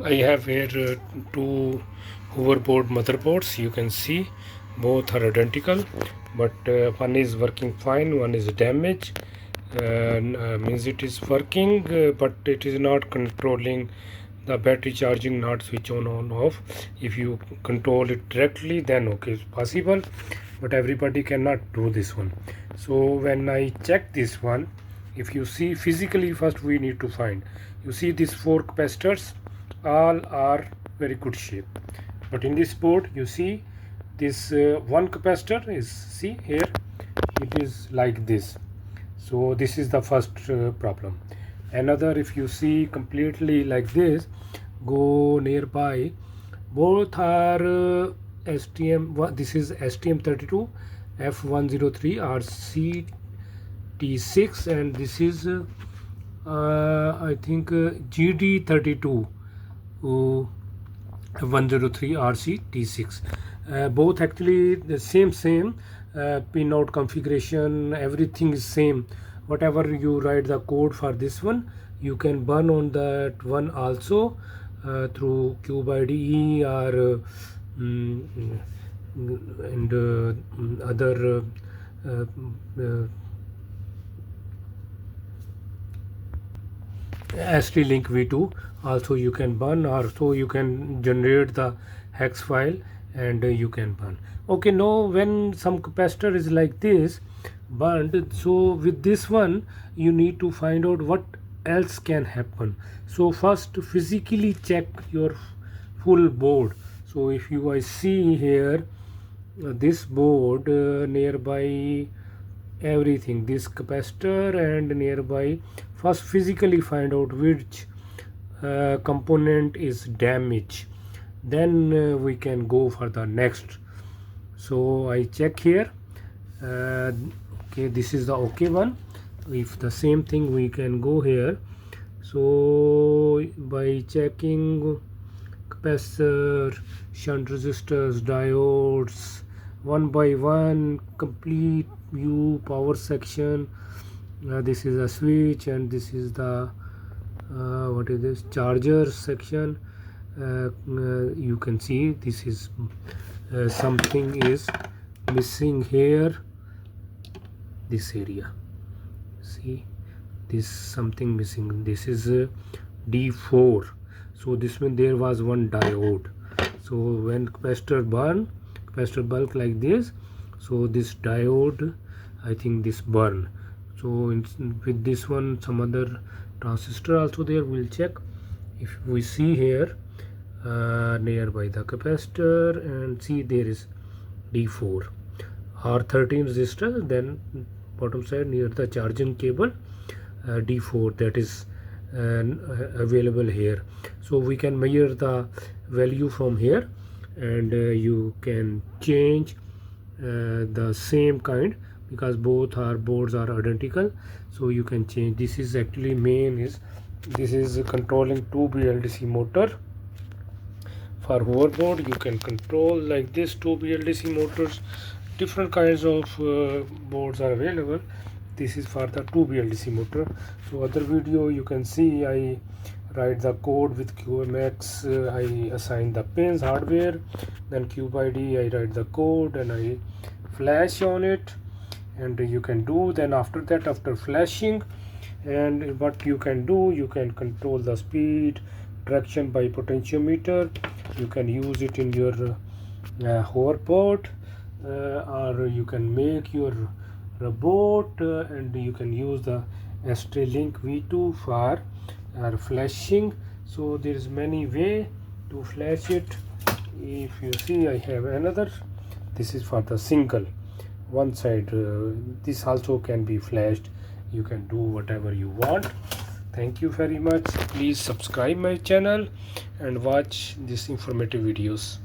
I have here two hoverboard motherboards. You can see both are identical, but one is working fine, one is damaged. Means it is working, but it is not controlling the battery charging, not switch on off. If you control it directly, then okay, it's possible, but everybody cannot do this one. So when I check this one, if you see physically, first we need to find, you see these four capacitors all are very good shape, but in this board you see this one capacitor is, see here, it is like this. So this is the first problem. Another, if you see completely like this, go nearby, both are STM, this is STM32 F103 RCT6, and this is I think GD32 103 RCT6. Both actually the same pinout configuration, everything is same. Whatever you write the code for this one, you can burn on that one also through cube IDE or and other ST-Link V2 also you can burn, or so you can generate the hex file and you can burn. Okay, now when some capacitor is like this burned, so with this one you need to find out what else can happen. So first physically check your full board. So if you I see here this board nearby everything, this capacitor and nearby, first physically find out which component is damaged, then we can go for the next. So I check here, okay, this is the okay one. If the same thing, we can go here. So by checking capacitor, shunt resistors, diodes, one by one, complete view, power section. This is a switch, and this is the what is this, charger section. You can see this is something is missing here, this area, see this something missing, this is D4. so this means there was one diode. So when capacitor bulk like this, so this diode, I think this burn. So with this one, some other transistor also there, we'll check. If we see here nearby the capacitor, and see there is D4 R13 resistor, then bottom side near the charging cable D4, that is available here. So we can measure the value from here, and you can change the same kind, because both our boards are identical. So you can change. This is actually main is, this is controlling two BLDC motor. For hoverboard you can control like this, two BLDC motors. Different kinds of boards are available. This is for the two BLDC motor. So other video you can see I write the code with QMX. I assign the pins, hardware, then cube ID, I write the code and I flash on it, and you can do. Then after that, after flashing, and what you can do, you can control the speed, traction by potentiometer. You can use it in your hoverboard, or you can make your robot, and you can use the ST-Link V2 for flashing. So there is many way to flash it. If you see, I have another, this is for the single one side. This also can be flashed. You can do whatever you want. Thank you very much. Please subscribe my channel and watch these informative videos.